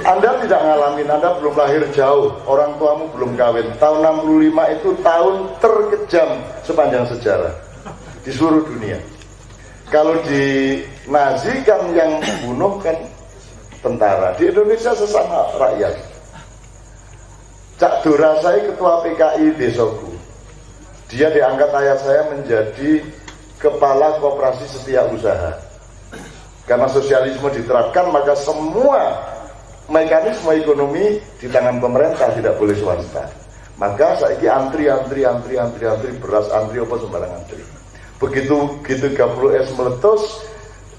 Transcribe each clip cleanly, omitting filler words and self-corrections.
Anda tidak ngalamin, Anda belum lahir jauh, orang tuamu belum kawin. Tahun 65 itu tahun terkejam sepanjang sejarah di seluruh dunia. Kalau di Nazi kan yang bunuh kan tentara, di Indonesia sesama rakyat. Cak Dora saya ketua PKI desaku. Dia diangkat ayah saya menjadi kepala koperasi setiap usaha. Karena sosialisme diterapkan, maka semua mekanisme ekonomi di tangan pemerintah, tidak boleh swasta. Maka saiki antri beras antri apa sembarang antri. Begitu 30S meletus,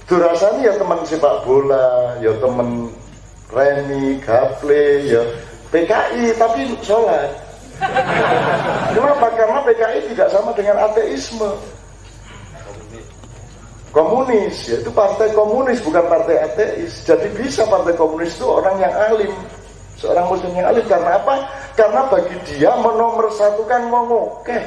durasani ya teman sepak bola, ya teman Reni, Gaple, ya PKI, tapi sholat. Kenapa? Karena PKI tidak sama dengan ateisme. Komunis, yaitu partai komunis, bukan partai ateis. Jadi bisa partai komunis itu orang yang alim, seorang muslim yang alim. Karena apa? Karena bagi dia menomorsatukan wong oke.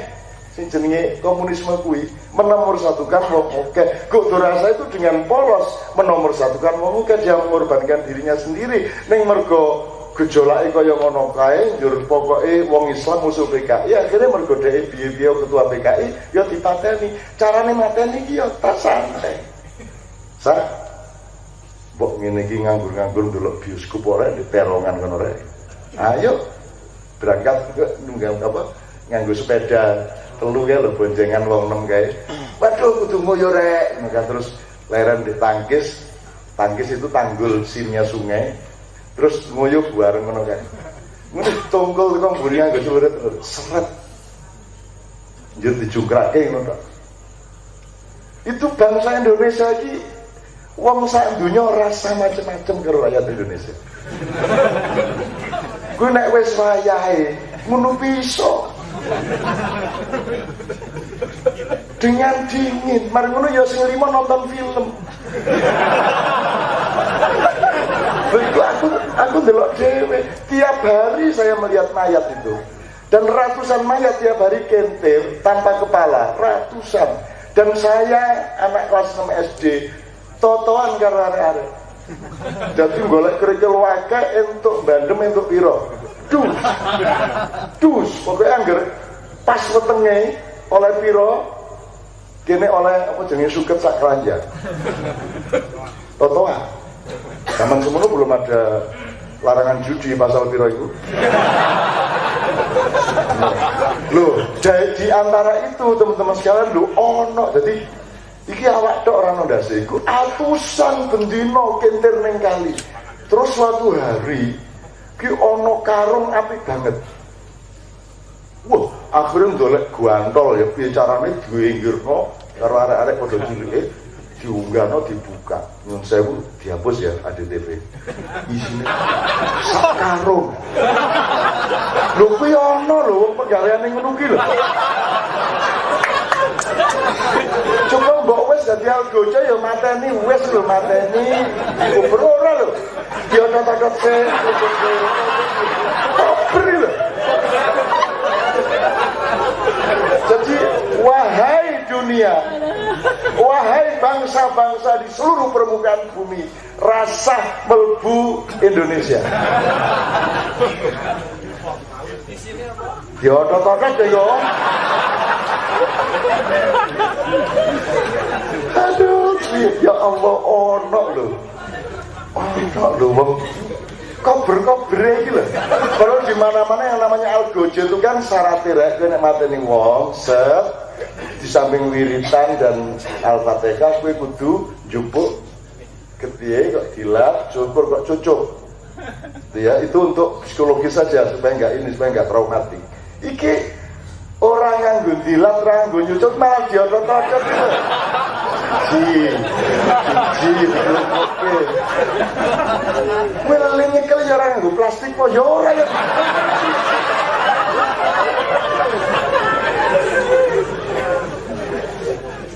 Sing jenenge komunisme kuwi menomorsatukan wong oke. Kok rasa itu dengan polos menomorsatukan wong oke, dia mengorbankan dirinya sendiri ning mergo gejolake kaya ngono kae, njur pokoke wong Islam musuh PKI, akhirnya mergo dhek piye-piye ketua PKI ya dipateni. Carane mateni iki ya tak santai. Mbok ngene iki nganggur-nganggur ndelok bioskop ora di perongan kono rek. Ayo berangkat ke nunggang apa? Nganggo sepeda telu kae lho boncengan wong 6 kae. Waduh kudu ngoyo rek. Maka terus leren ditangkis. Tangkis itu tanggul simnya sungai. Terus nguyuh bareng ngono kan. Ngono tongkol kok mburi nganggo suret seret. Njur dijungkrake ngono tok. Itu bangsa Indonesia iki wong sak donya rasa macam-macam karo rakyat Indonesia. Ku nek wis wayahe ngono piso. Dengan dingin, mari ngono ya sing limo nonton film. Aku delok dhewe, tiap hari saya melihat mayat itu. Dan ratusan mayat tiap hari kentir tanpa kepala, ratusan. Dan saya anak kelas 6 SD, totoan karo arek-arek. Dadi golek kerikil wake entuk bandem entuk piro. Dus, pokoknya anggar pas wetenge oleh piro, kene oleh apa jenenge suket sak keranjang. Totoan. Zaman semono belum ada larangan judi pasal piro itu. Loh, di antara itu teman-teman sekalian lho ono. Jadi iki awak tok ora ndase iku atusan bendino kentir ning kali. Terus suatu hari ki ono karung apik banget. Wah, akhirnya ndolek guantol ya piye carane diinggirno karo arek-arek padha cilike. Diunggahno dibuka, nyun sewu dihapus ya ADTV. Isine sak karung. Lho kuwi ono lho wong pegaweane ngono ki lho. Coba mbok wis dadi algojo ya mateni wis lho mateni. Kubro ora lho. Dia otot-otot se. Beri lho. Jadi wahai dunia, wahai bangsa-bangsa di seluruh permukaan bumi, rasa melbu Indonesia. Ya otot-otot deh yo. Aduh, ya Allah ono lho. Ono lho wong kober-kober iki lho. Kalau di mana-mana yang namanya algojo itu kan syaratnya rek nek mateni wong set di samping wiritan dan Al-Fatihah kowe kudu njupuk kepiye kok dilap, syukur kok cucuk. Ya, itu untuk psikologis saja supaya enggak traumatik. Iki orang yang dilap, orang nggo nyucuk malah diotot-otot gitu. Oke. Welinge kali ya orang nggo plastik kok ya ora ya.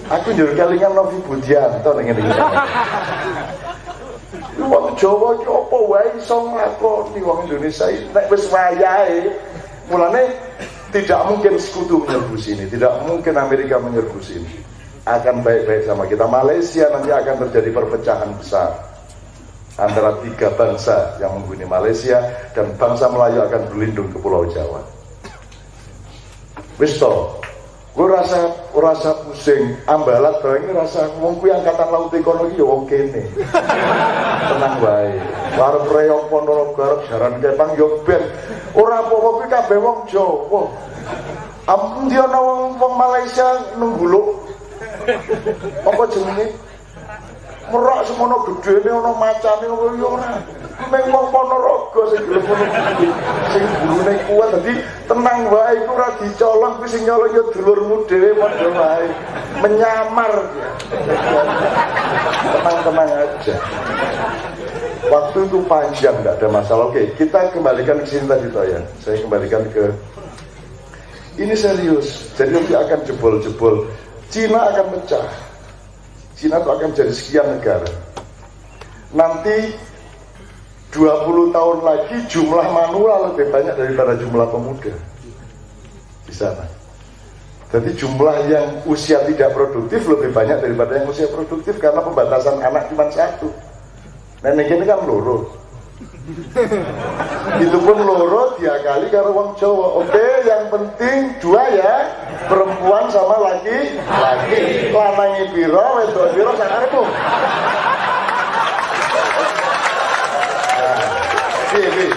Aku njur kelingan Novi Budianto ning ngene iki. Wong Jawa iki apa wae iso nglakoni wong Indonesia iki nek wis wayahe. Mulane tidak mungkin sekutu menyerbu sini, tidak mungkin Amerika menyerbu sini. Akan baik-baik sama kita. Malaysia nanti akan terjadi perpecahan besar. antara tiga bangsa yang menghuni Malaysia, dan bangsa Melayu akan berlindung ke Pulau Jawa. Wis to, gue rasa pusing, ambalat barang ini rasa wong kuwi angkatan laut kono iki ya wong kene. Tenang wae. Arep reog Ponorogo arep jaran Kepang yo ben. Ora apa-apa kuwi kabeh wong Jawa. Ampun dia ana wong Malaysia nungguluk. Apa jenenge? Merak semono gedene ana macane yo ora. Meng wong Ponorogo sing gelem ngono sing gurune kuat dadi tenang wae iku ora dicolong kuwi sing nyolong yo dulurmu dhewe padha wae menyamar dia. Tenang-tenang aja. Waktu itu panjang, enggak ada masalah. Oke, kita kembalikan ke sini tadi toh ya. Saya kembalikan ke ini serius. Jadi nanti akan jebol-jebol. Cina akan pecah. Cina itu akan menjadi sekian negara. Nanti 20 tahun lagi jumlah manula lebih banyak daripada jumlah pemuda di sana. Jadi jumlah yang usia tidak produktif lebih banyak daripada yang usia produktif karena pembatasan anak cuma satu. Nenek ini kan loro. Itu pun loro diakali karo wong Jawa. Oke, yang penting 2 ya, perempuan sama laki. Lanangi piro, wedok piro sakarepmu. Iki.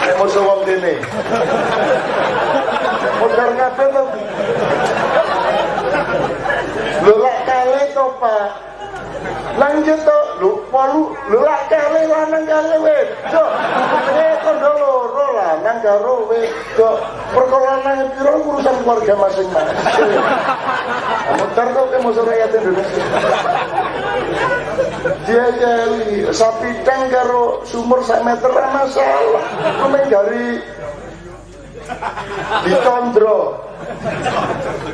Nek musuh wong dene. Modar ngapain to? Lho lak kale to, Pak. Lanjut to, lho lak kale lanang kale wedok. Kondo loro lanang karo wedok. Perkara lanang piro urusan keluarga masing-masing. Modar to ke musuh rakyat Indonesia. Dia jeli sapi teng karo sumur 1 meter masalah. Kumen dari ditondro.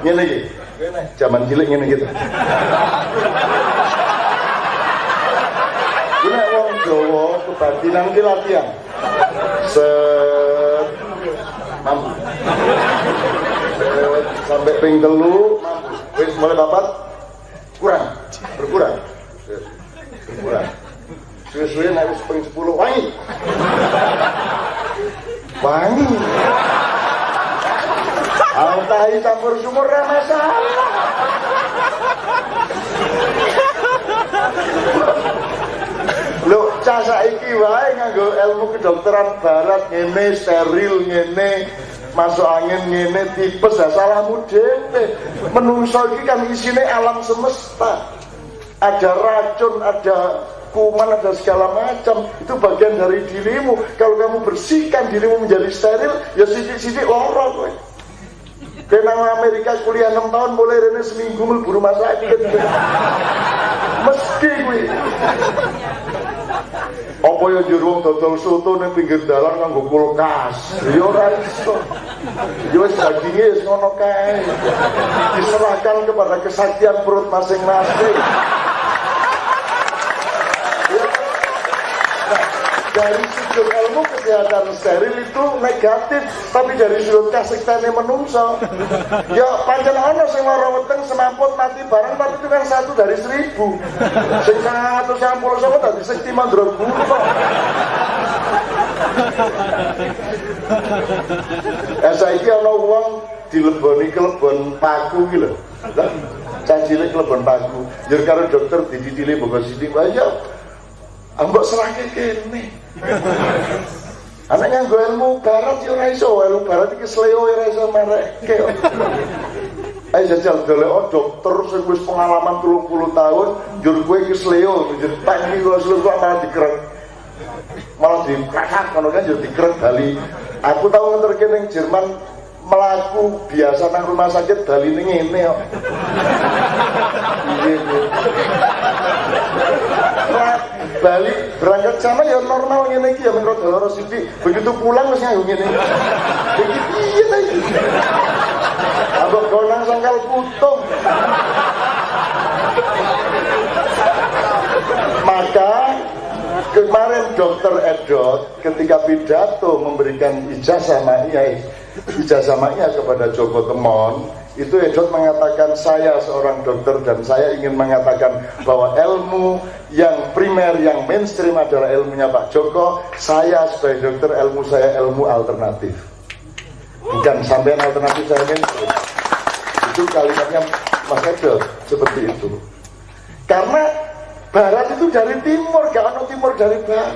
Ngene iki. Zaman cilik ngene gitu. Ini wong Jawa kebatinan ki latihan. Mampu. Sampai ping 3 wis mulai papat berkurang. Suwe-suwe nek wis ping 10 wangi. Altahi campur sumur ra masalah. Lho, cah saiki wae nganggo ilmu kedokteran barat ngene steril ngene masuk angin ngene tipes salahmu dhewe. Menungso iki kan isine alam semesta. Ada racun, ada kuman, ada segala macam. Itu bagian dari dirimu. Kalau kamu bersihkan dirimu menjadi steril, ya sidik-sidik lara kowe. Kena Amerika kuliah 6 tahun, mulai rene seminggu mlebu rumah sakit. Mesti kuwi. Apa ya njur wong dodol soto ning pinggir dalan nganggo kulkas. Ya ora iso. Ya wis daginge wis ngono kae. Diserahkan kepada kesaktian perut masing-masing. Dari sudut ilmu kesehatan steril itu negatif, tapi dari sudut kasektane menungso ya pancen ana sing lara weteng semamput mati barang, tapi itu kan 1 dari 1000. Sing 190 dadi sekti mandraguna. Saiki ana wong dileboni kelebon paku iki lho. Lah cilik kelebon paku, njur karo dokter dididili mbok sithik wae ya. Ambok serahke kene. Anaknya nggo ilmu barat yo ora iso, ilmu barat iki sleo ora iso merekke. Ayo jajal golek dokter sing wis pengalaman 30 tahun, njur kowe iki sleo, njur tak iki kok sleo malah dikrek. Malah dikrakak ngono kan njur dikrek bali. Aku tau ngenterke ning Jerman melaku biasa nang rumah sakit bali ning ngene kok. Bali berangkat sana ya normal ngene iki ya menurut loro sithik. Begitu pulang wis nganggo ngene. Begitu piye ta iki? Ambek gonang sangkal putung. Maka kemarin Dr. Edot ketika pidato memberikan ijazah ma'iyah kepada Joko Temon Itu Edot mengatakan saya seorang dokter dan saya ingin mengatakan bahwa ilmu yang primer, yang mainstream adalah ilmunya Pak Joko. Saya sebagai dokter, ilmu saya ilmu alternatif. Bukan sampean alternatif, saya mainstream. Itu kalimatnya Mas Edot seperti itu. Karena barat itu dari timur, gak ada timur dari barat.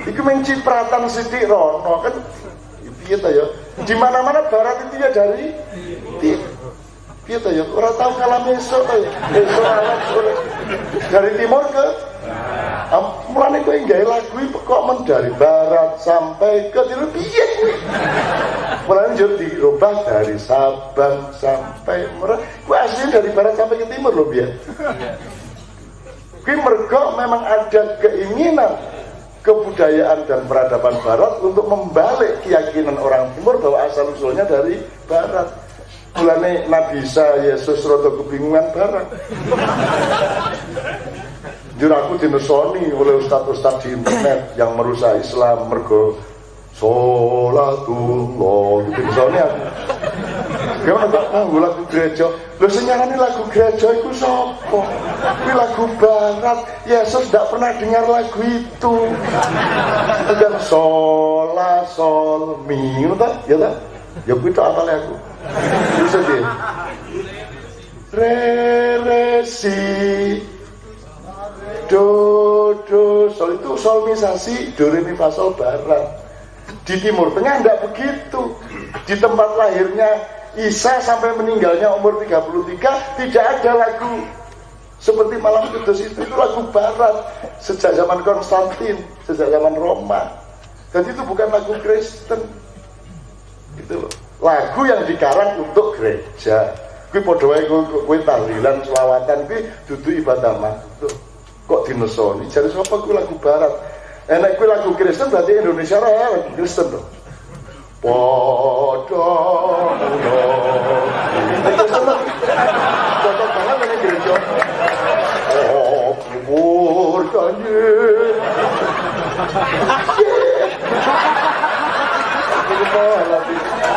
Itu mencipratan sidik rono kan. Gitu ya. Di mana-mana barat itu ya dari timur. Gitu ya. Orang tahu kalame esok ya. Esok alam sore. Dari timur ke mulane kowe nggawe lagu kok men dari barat sampai ke timur piye kuwi. Mulane yo dirubah dari Sabang sampai Merak. Kuwi aslinya dari barat sampai ke timur lho biar. Kuwi mergo memang ada keinginan kebudayaan dan peradaban barat untuk membalik keyakinan orang timur bahwa asal usulnya dari barat. Mulane Nabi Isa Yesus rada kebingungan barat. Jujur aku dinesoni oleh ustaz-ustaz di internet yang merusak Islam mergo sholatullah dinesoni aku. Gimana kok nganggo lagu gereja? Lho sing nyanyi lagu gereja iku sapa? Kuwi lagu barat. Yesus tidak pernah dengar lagu itu. Dan sholat sol mi, ya tak? Ya kuwi tok apale aku. Terus piye? Re si do sol itu solmisasi do re mi fa sol barat. Di Timur Tengah enggak begitu. Di tempat lahirnya Isa sampai meninggalnya umur 33 tidak ada lagu seperti Malam Kudus itu lagu barat sejak zaman Konstantin, sejak zaman Roma. Dan itu bukan lagu Kristen. Gitu loh. Lagu yang dikarang untuk gereja. Kuwi padha wae kuwi tahlilan selawatan kuwi dudu ibadah makhluk. Kok dinesoni? Jare sapa kuwi lagu barat? Enak kuwi lagu Kristen berarti Indonesia ora lagu Kristen to. Padha cocok banget ini gereja. Oh, kubur kanye.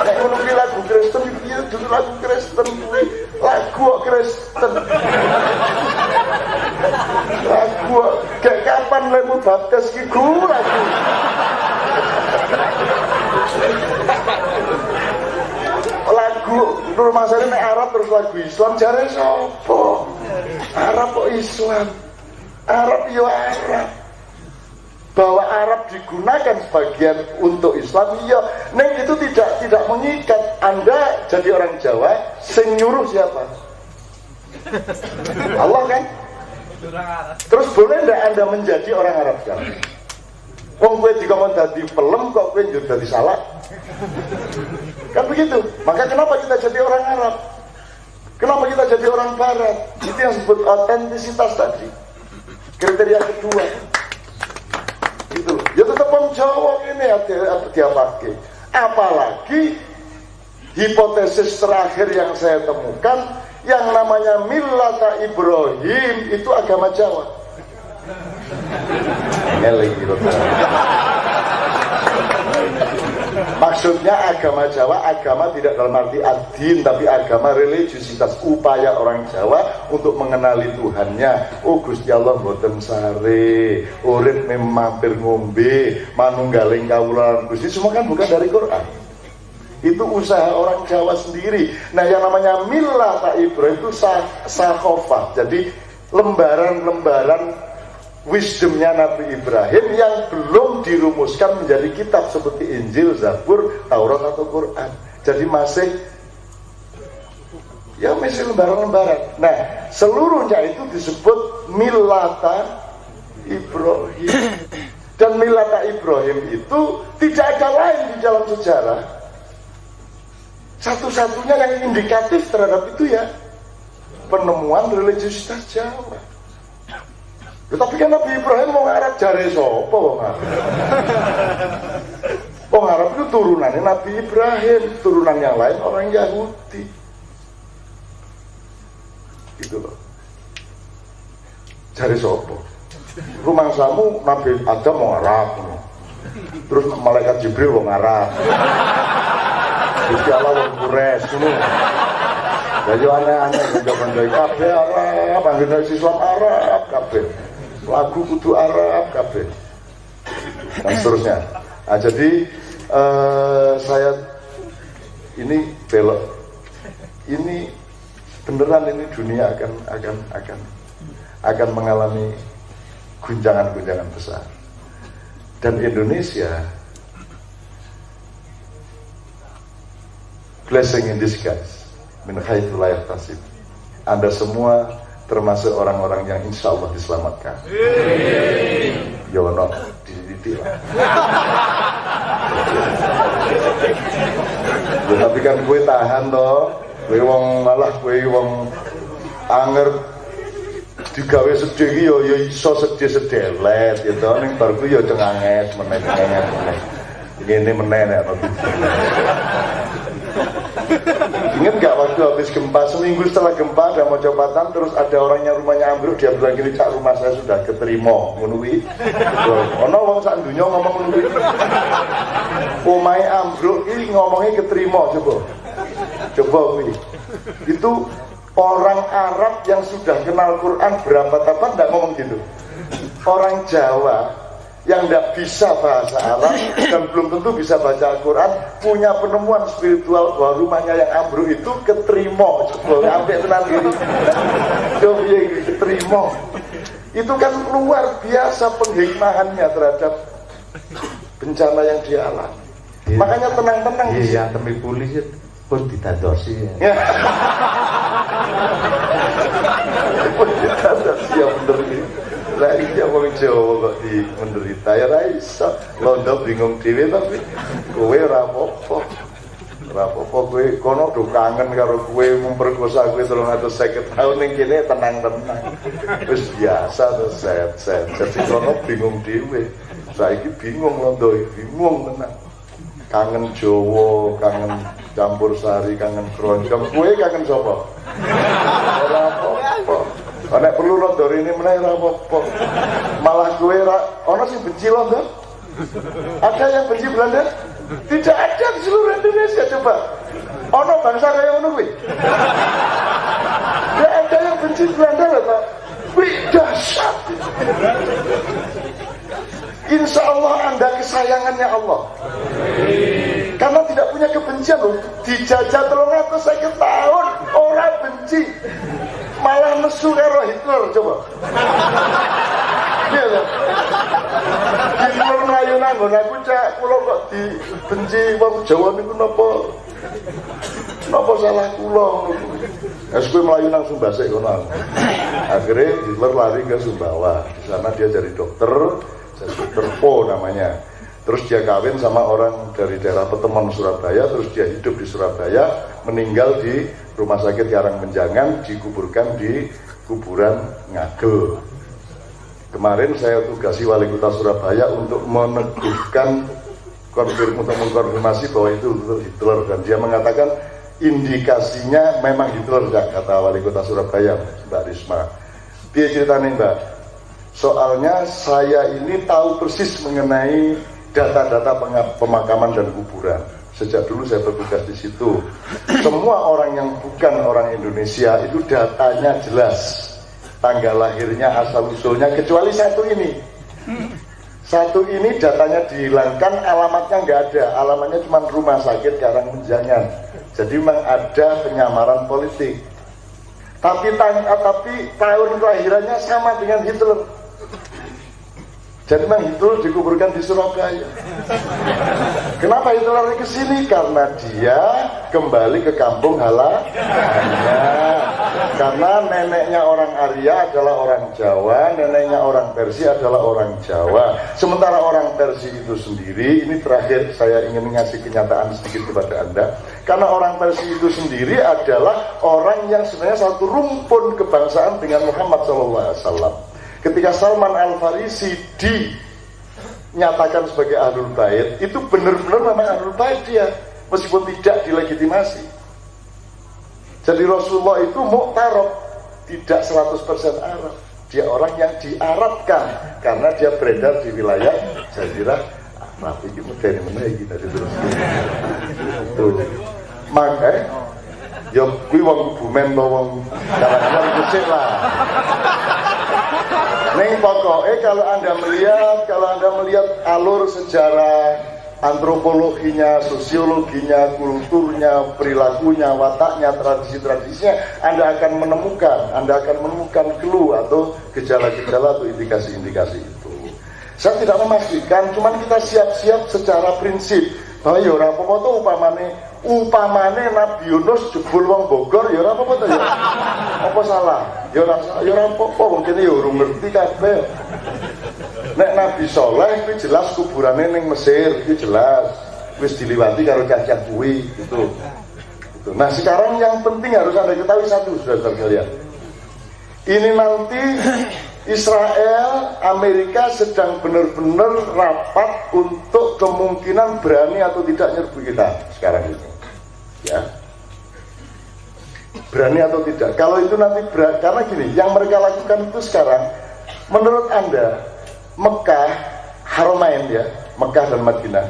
Nek ngono ki lagu Kristen iki dudu lagu Kristen kuwi lagu Kristen. Lagu kayak kapan lemu baptis ki lagu. Lagu rumah saya nek Arab terus lagu Islam jare sapa? Arab kok Islam? Arab ya Arab. Bahwa Arab digunakan sebagian untuk Islam, iya. Neng itu tidak mengikat. Anda jadi orang Jawa, sing nyuruh siapa? Allah kan? Terus boleh ndak Anda menjadi orang Arab sekarang? Wong kowe dikon dadi pelem kok kowe njur dadi salah. Kan begitu. Maka kenapa kita jadi orang Arab? Kenapa kita jadi orang Barat? Itu yang disebut otentisitas tadi. Kriteria kedua. Gitu. Ya tetap wong Jawa ini dia pakai. Apalagi hipotesis terakhir yang saya temukan yang namanya Millata Ibrahim itu agama Jawa. Maksudnya agama Jawa, agama tidak dalam arti adin, tapi agama religiusitas, upaya orang Jawa untuk mengenali Tuhannya. Oh Gusti Allah mboten sare, urip mampir ngombe, manunggaling kawula Gusti, semua kan bukan dari Quran. Itu usaha orang Jawa sendiri. Nah yang namanya Millata Ibrahim itu sakhofah, jadi lembaran-lembaran wisdomnya Nabi Ibrahim yang belum dirumuskan menjadi kitab seperti Injil, Zabur, Taurat atau Quran. Jadi masih lembaran-lembaran. Nah, seluruhnya itu disebut Millata Ibrahim. Dan Millata Ibrahim itu tidak ada lain di dalam sejarah. Satu-satunya yang indikatif terhadap itu ya penemuan religiusitas Jawa. Tapi kan Nabi Ibrahim mau Arab jare sapa wong Arab? Wong Arab itu turunannya Nabi Ibrahim, turunan yang lain orang Yahudi. Gitu loh. Jare sapa? Rumangsamu Nabi Adam wong Arab. Terus malaikat Jibril wong Arab. Gusti Allah wong kures ngono. Lah yo aneh-aneh kanca-kanca kabeh Arab, anggere Islam Arab kabeh. Lagu kudu Arab kabeh. Dan seterusnya. Nah, jadi saya ini belok. Ini beneran ini dunia akan mengalami guncangan-guncangan besar. Dan Indonesia blessing in disguise min haitsu la yahtasib. Anda semua termasuk orang-orang yang insya Allah diselamatkan. Ya ono dididik lah. Ya, tapi kan gue tahan toh. Gue wong malah gue wong anger digawe sedih iki ya iso sedih sedelet ya to ning bar ku ya cenganges meneh. Ngene meneh nek ingat gak waktu habis gempa, seminggu setelah gempa ada mau cobatan, terus ada orang yang rumahnya ambruk, dia bilang gini, Cak, rumah saya sudah keterima menunggu. Ono wong sak dunya ngomong menunggu. Omahe ambruk ini ngomongnya keterima, coba kuwi. Itu orang Arab yang sudah kenal Quran berapa tahun enggak ngomong gitu. Orang Jawa yang tidak bisa bahasa Arab dan belum tentu bisa baca Al-Quran punya penemuan spiritual bahwa rumahnya yang ambruk itu keterima. Sampai tenang gini keterima. Itu kan luar biasa penghikmahannya terhadap bencana yang dia alami. Makanya tenang-tenang. Iya, demi polisi pun ditadosi ya. Pun ditadosi ya bener ini. Lah iya wong Jawa kok di menderita ya ra iso. Londo bingung dhewe tapi kowe ora apa-apa. Ora apa-apa kowe kono do kangen karo kowe memperkosa kowe 350 tahun ning kene tenang-tenang. Wis biasa to set. Jadi kono bingung dhewe. Saiki bingung Londo, bingung tenan. Kangen Jawa, kangen campur sari, kangen keroncong. Kowe kangen sapa? Ora apa-apa. Nek perlu Londo ini meneh ora apa-apa. Malah kowe ora ana sing benci Londo? Ada yang benci Belanda? Tidak ada di seluruh Indonesia, coba. Ana bangsa kaya ngono kuwi. Tidak ada yang benci Belanda lho, Pak. Wih, dahsyat. Insya Allah Anda kesayangannya Allah. Karena tidak punya kebencian loh. Dijajah 350 tahun orang benci. Malah nesu karo Hitler, coba. Iya loh. Hitler melayu nanggon aku cak kula kok dibenci wong Jawa niku napa salah kula ngono. Wes kowe melayu nang Sumbasik kono. Akhirnya Hitler lari ke Sumbawa. Di sana dia jadi dokter Po namanya. Terus dia kawin sama orang dari daerah Petemon Surabaya. Terus dia hidup di Surabaya, meninggal di Rumah Sakit Yarang Menjangan, dikuburkan di kuburan Ngagel. Kemarin saya tugasi wali kota Surabaya untuk meneguhkan untuk mengkonfirmasi bahwa itu Hitler, dan dia mengatakan indikasinya memang Hitler, kata wali kota Surabaya Mbak Risma. Dia ceritanya Mbak, soalnya saya ini tahu persis mengenai data-data pemakaman dan kuburan. Sejak dulu saya bertugas di situ. Semua orang yang bukan orang Indonesia itu datanya jelas, tanggal lahirnya, asal usulnya, kecuali satu ini. Satu ini datanya dihilangkan, alamatnya nggak ada. Alamatnya cuma Rumah Sakit Yarang Menjangan. Jadi memang ada penyamaran politik. Tapi tahun kelahirannya sama dengan Hitler. Jadi memang Hitler dikuburkan di Surabaya. Kenapa Hitler ke sini? Karena dia kembali ke kampung halamannya. Karena neneknya orang Arya adalah orang Jawa, neneknya orang Persia adalah orang Jawa. Sementara orang Persia itu sendiri, ini terakhir saya ingin mengasih kenyataan sedikit kepada Anda. Karena orang Persia itu sendiri adalah orang yang sebenarnya satu rumpun kebangsaan dengan Muhammad SAW. Ketika Salman Al-Farisi dinyatakan sebagai Ahlul Bait, itu benar-benar memang Ahlul Bait dia, meskipun tidak dilegitimasi. Jadi Rasulullah itu mu'tarab, tidak 100% Arab. Dia orang yang diarabkan karena dia beredar di wilayah Jazirah Arab. Ini medeni-medeni kita terus. Maka ya kuwi wong Kebumen to wong Karanganyar kecil lah. Ning pokoke kalau Anda melihat alur sejarah antropologinya, sosiologinya, kulturnya, perilakunya, wataknya, tradisi-tradisinya, Anda akan menemukan clue atau gejala-gejala atau indikasi-indikasi itu. Saya tidak memastikan, cuman kita siap-siap secara prinsip bahwa ya ora apa-apa to upamane Nabi Yunus jebul wong Bogor ya ora apa-apa to ya. Apa salah? Ya ora apa-apa, wong kene ya urung ngerti kabeh. Nek Nabi Soleh itu jelas kuburane ning Mesir, itu jelas wis diliwati karo cacat kuwi gitu. Nah, sekarang yang penting harus Anda ketahui satu, saudara sekalian. Ini nanti Israel, Amerika sedang benar-benar rapat untuk kemungkinan berani atau tidak nyerbu kita sekarang ini. Ya. Berani atau tidak. Kalau itu nanti karena gini, yang mereka lakukan itu sekarang menurut Anda Mekah, Haramain ya, Mekah dan Madinah,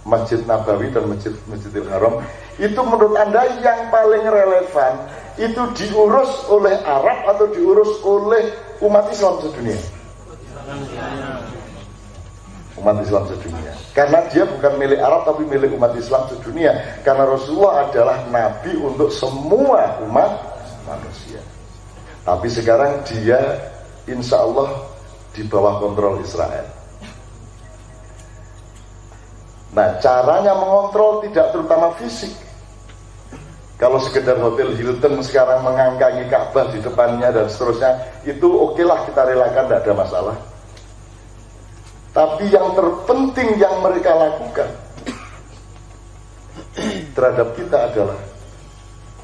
Masjid Nabawi dan Masjidil Haram, itu menurut Anda yang paling relevan itu diurus oleh Arab atau diurus oleh umat Islam sedunia? Umat Islam sedunia. Karena dia bukan milik Arab tapi milik umat Islam sedunia. Karena Rasulullah adalah Nabi untuk semua umat manusia. Tapi sekarang dia insya Allah di bawah kontrol Israel. Nah, caranya mengontrol tidak terutama fisik. Kalau sekedar Hotel Hilton sekarang mengangkangi Ka'bah di depannya dan seterusnya, itu okelah kita relakan, tidak ada masalah. Tapi yang terpenting yang mereka lakukan terhadap kita adalah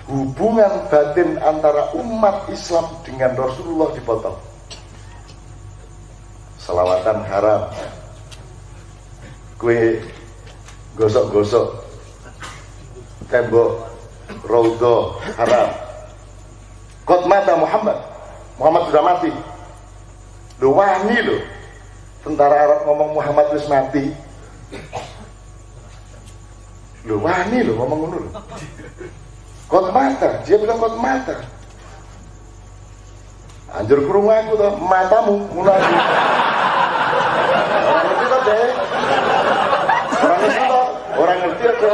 hubungan batin antara umat Islam dengan Rasulullah dipotong. Selawatan haram, kue gosok-gosok tembok Raudhah haram. Qad mata Muhammad sudah mati. Loh, wani loh tentara Arab ngomong Muhammad wis mati. Loh, wani loh ngomong ngono loh. Qad mata, dia bilang qad mata. Anjur krungu aku to, matamu mulai. Orang ngerti to, Dek? Orang ngerti aja.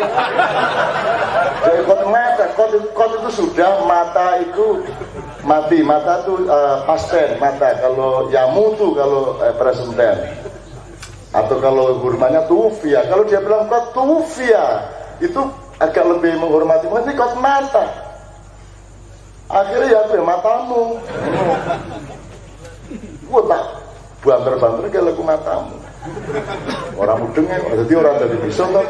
Jadi kot itu sudah, mata itu mati, mata itu pasten, mata. Kalau yamutu, kalau present tense. Atau kalau hurmanya tufia. Kalau dia bilang kot tufia, itu agak lebih menghormati. Ini kot mata. Akhirnya ya matamu. Gua tak banter-banter kalau aku matamu. Orang mudengnya, jadi orang dari miso kan.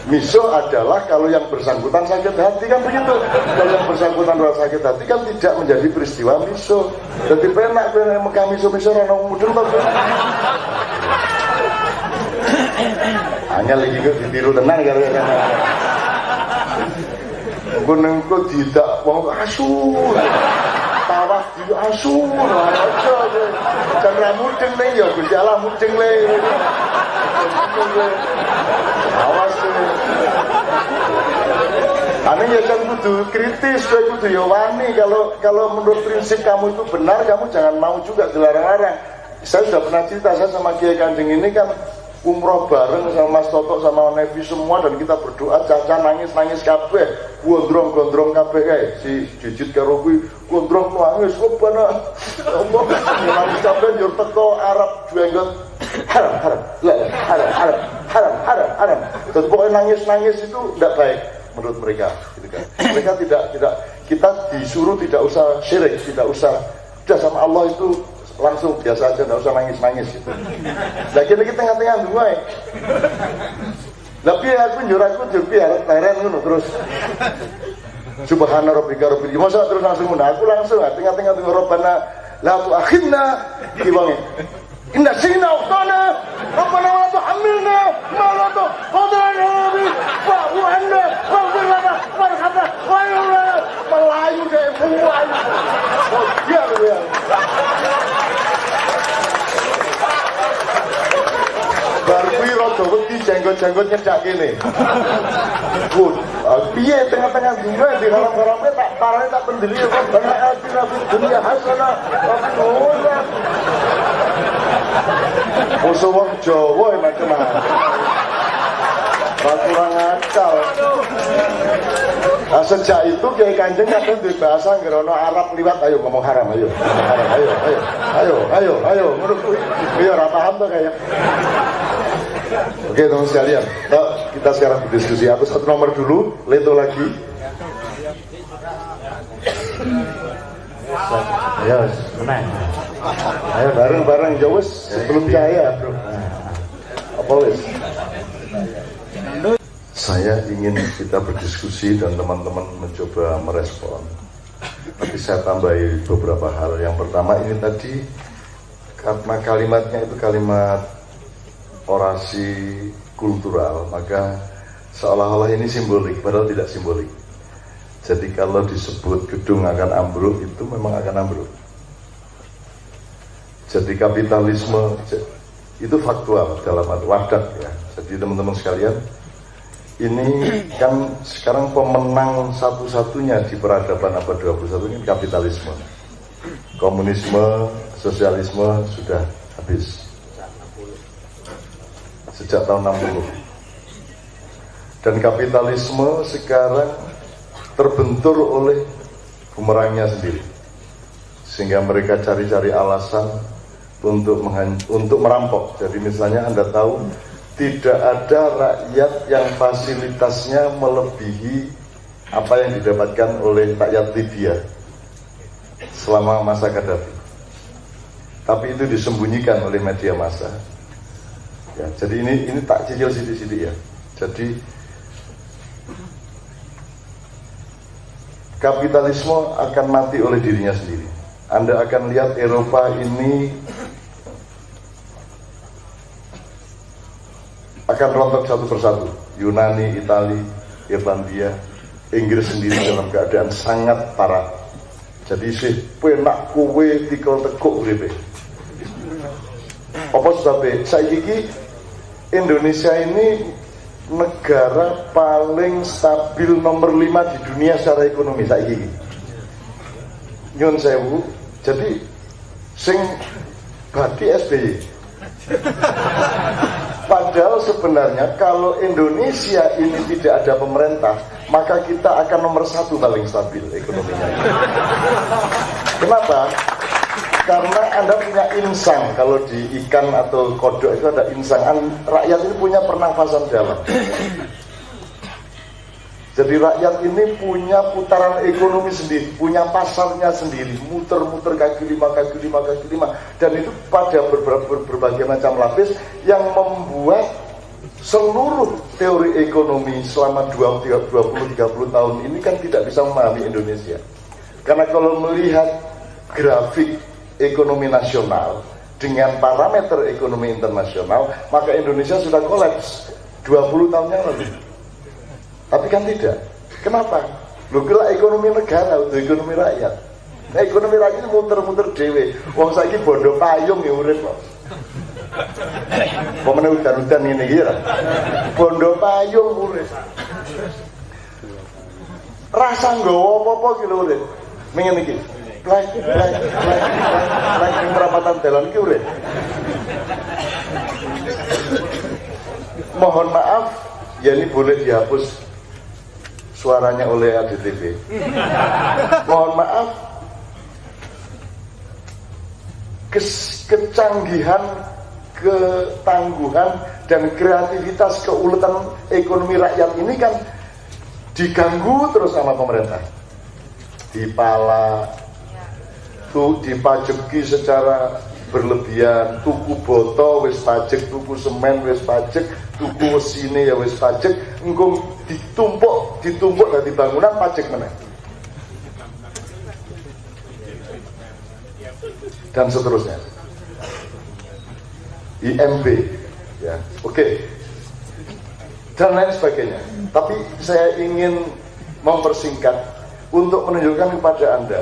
Miso adalah kalau yang bersangkutan sakit hati kan begitu. Kalau yang bersangkutan rasa sakit hati kan tidak menjadi peristiwa miso. Jadi penak Mekah miso orang mudeng kan. Hanya lagi ke ditiru tenang karena gunungku tidak mau asyur. Tawaf di asur aja kan ramudeng nih ya Gusti Allah mudeng le awas ane ya kan kudu kritis kudu ya wani kalau menurut prinsip kamu itu benar kamu jangan mau juga dilarang-larang. Saya sudah pernah cerita, saya sama Kiai Kanjeng ini kan umroh bareng sama Mas Toto sama Nevi semua dan kita berdoa, Caca nangis kabeh, gondrong kabeh kae si Jujut karo kuwi gondrong nangis kok bana Allah nangis kabeh yo teko Arab jenggot haram. Terus pokoknya nangis itu tidak baik menurut mereka gitu kan. Mereka tidak kita disuruh tidak usah syirik, tidak usah udah sama Allah itu langsung biasa aja, nggak usah nangis gitu. Lagi tengah-tengah dua ya. Tapi aku jur heran ngono terus. Subhana rabbika rabbil izzati. Masa terus langsung ngono. Aku langsung tengah-tengah dengan Rabbana la tu'akhidna diwangi. Inna sina uqtana Rabbana wa la tuhammilna ma la tuqadirna bi fa'fu anna waghfir lana warhamna wa lana Melayu deh buat. Oh iya ya. Baru rada wedi jenggot-jenggot nyedak kene. Piye tengah-tengah dunia di haram-haramnya tak parahnya tak pendeli kok banyak atina dunia hasanah Allah. Musuh wong Jawa macam-macam. Kurang akal. Nah, sejak itu Kiai Kanjeng kadang duwe bahasa ngerono Arab liwat ayo ngomong haram ayo. Ayo. Menurut kuwi ya ora paham to kayak. Oke teman sekalian, kita sekarang berdiskusi. Aku satu nomor dulu, Leto lagi. Ayo, menang. Ayo bareng-bareng jawes sebelum saya, bro. Apa wis? Saya ingin kita berdiskusi dan teman-teman mencoba merespon. Tapi saya tambahi beberapa hal. Yang pertama ini tadi karena kalimatnya itu kalimat orasi kultural, maka seolah-olah ini simbolik, padahal tidak simbolik. Jadi kalau disebut gedung akan ambruk, itu memang akan ambruk. Jadi kapitalisme itu faktual dalam wadah ya. Jadi teman-teman sekalian, ini kan sekarang pemenang satu-satunya di peradaban abad 21 ini kapitalisme. Komunisme, sosialisme sudah habis sejak tahun 60. Dan kapitalisme sekarang terbentur oleh bumerangnya sendiri, sehingga mereka cari-cari alasan untuk merampok. Jadi misalnya Anda tahu tidak ada rakyat yang fasilitasnya melebihi apa yang didapatkan oleh rakyat Libya selama masa Gaddafi. Tapi itu disembunyikan oleh media massa. Ya, jadi ini tak cicil sidik-sidik ya. Jadi kapitalisme akan mati oleh dirinya sendiri. Anda akan lihat Eropa ini akan rontok satu persatu. Yunani, Italia, Irlandia, Inggris sendiri dalam keadaan sangat parah. Jadi sih penak kowe tikal tekuk uripe. Apa sebabnya? Saiki Indonesia ini negara paling stabil nomor 5 di dunia secara ekonomi saiki. Nyun sewu. Jadi sing bati SBY. Padahal sebenarnya kalau Indonesia ini tidak ada pemerintah, maka kita akan nomor 1 paling stabil ekonominya. Kenapa? Karena Anda punya insang. Kalau di ikan atau kodok itu ada insang. Rakyat ini punya pernafasan dalam. Jadi rakyat ini punya putaran ekonomi sendiri, punya pasarnya sendiri, muter-muter kaki lima. Dan itu pada berbagai macam lapis yang membuat seluruh teori ekonomi selama 20-30 tahun ini kan tidak bisa memahami Indonesia. Karena kalau melihat grafik ekonomi nasional dengan parameter ekonomi internasional, maka Indonesia sudah kolaps 20 tahun yang lalu. Tapi kan tidak. Kenapa? Lu kira ekonomi negara atau ekonomi rakyat? Nah, ekonomi rakyat muter-muter dewe. Wong saiki bondo payung ya urip kok. Pemene udan-udan ngene iki ya. Bondo payung urip. Rasa nggawa apa-apa ki lho urip. Mengene iki. Plek ning perapatan dalan iki urip. Mohon maaf, ya ini boleh dihapus suaranya oleh ADTV. Mohon maaf, kecanggihan, ketangguhan dan kreativitas keuletan ekonomi rakyat ini kan diganggu terus sama pemerintah. Dipala, dipajeki secara berlebihan, tuku boto wis pajek, tuku semen wis pajek, tuku mesine ya wis pajek, engko ditumpuk dari bangunan pajek meneh. Dan seterusnya. IMB ya, oke. Dan lain sebagainya. Tapi saya ingin mempersingkat untuk menunjukkan kepada Anda,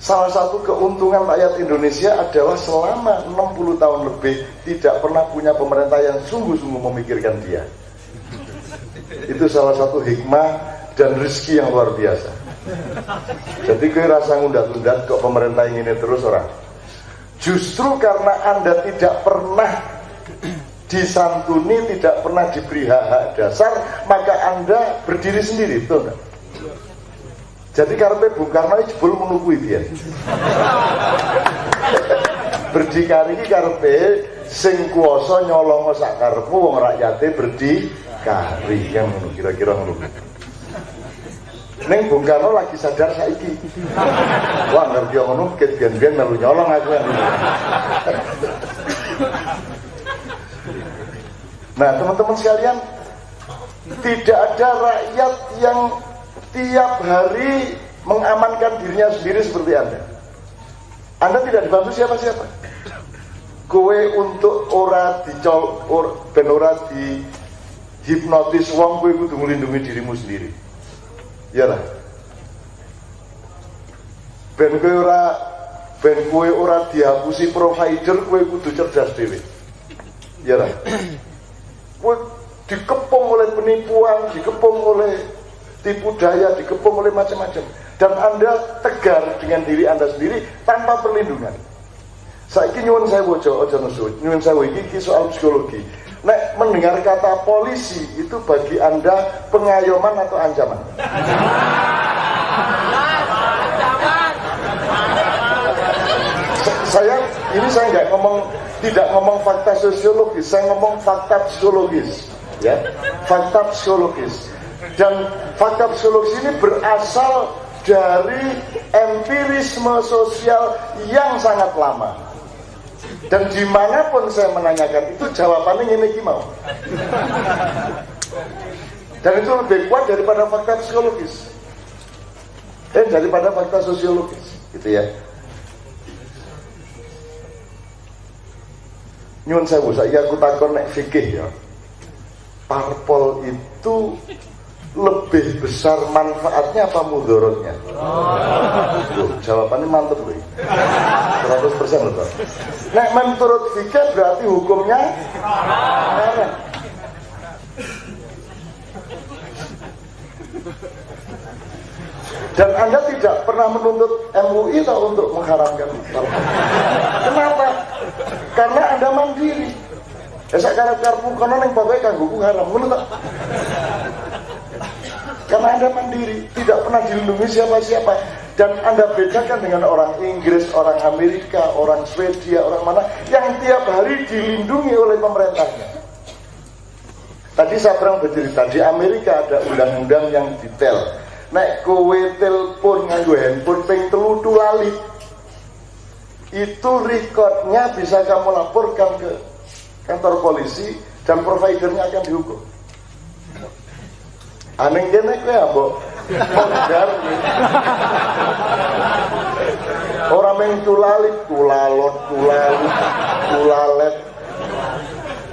Salah satu keuntungan rakyat Indonesia adalah selama 60 tahun lebih tidak pernah punya pemerintah yang sungguh-sungguh memikirkan dia. Itu salah satu hikmah dan rezeki yang luar biasa. Jadi gue rasa ngundat-undat kok pemerintah ingin terus orang. Justru karena Anda tidak pernah disantuni, tidak pernah diberi hak-hak dasar, maka Anda berdiri sendiri, betul enggak? Jadi karena Bung Karno itu belum menunggu dia. Berdikari ini karena sing kuasa nyolong sak karepmu wong rakyate berdikari yang kira-kira ngono. Neng Bung Karno lagi sadar saiki. Wah ngerti ngono ket-gen melu nyolong aku yang. Nah teman-teman sekalian, tidak ada rakyat yang tiap hari mengamankan dirinya sendiri seperti Anda. Anda tidak dibantu siapa-siapa. Kowe untuk ora ben ora di hipnotis wong, kowe kudu nglindungi dirimu sendiri. Ya lah. Ben kowe ora dihapusi provider, kowe kudu cerdas dhewe. Ya lah. Kowe dikepung oleh penipuan, dikepung oleh tipu daya, dikepung oleh macam-macam, dan Anda tegar dengan diri Anda sendiri tanpa perlindungan. Saiki nyuwun sewu aja nesu, nyuwun sewu iki soal psikologi. Nek mendengar kata polisi itu bagi Anda pengayoman atau ancaman? Saya tidak ngomong fakta sosiologis, saya ngomong fakta psikologis, ya, fakta psikologis. Dan fakta psikologis ini berasal dari empirisme sosial yang sangat lama. Dan dimanapun saya menanyakan itu jawabannya ini mau. Dan itu lebih kuat daripada fakta psikologis, daripada fakta sosiologis, gitu ya. Nyun sewu, saya aku takon nek fikih ya. Parpol itu lebih besar manfaatnya apa mudorotnya? Jawabannya mantep loh, 100% loh. Nek menurut fikih berarti hukumnya haram. Dan Anda tidak pernah menuntut MUI atau untuk mengharamkan parpol. Kenapa? Karena Anda mandiri. Esak karep-karepmu kono ning pokoke kanggoku haram, ngono tak? Karena Anda mandiri, tidak pernah dilindungi siapa-siapa. Dan Anda bedakan dengan orang Inggris, orang Amerika, orang Swedia, orang mana yang tiap hari dilindungi oleh pemerintahnya. Tadi saya pernah bercerita, di Amerika ada undang-undang yang detail. Nek kowe telepon nganggo handphone ping 3 lali, itu recordnya bisa kamu laporkan ke kantor polisi dan providernya akan dihukum. Aneh kene kowe mbok mondar. Ora mung tulali, tulalot, tulalet.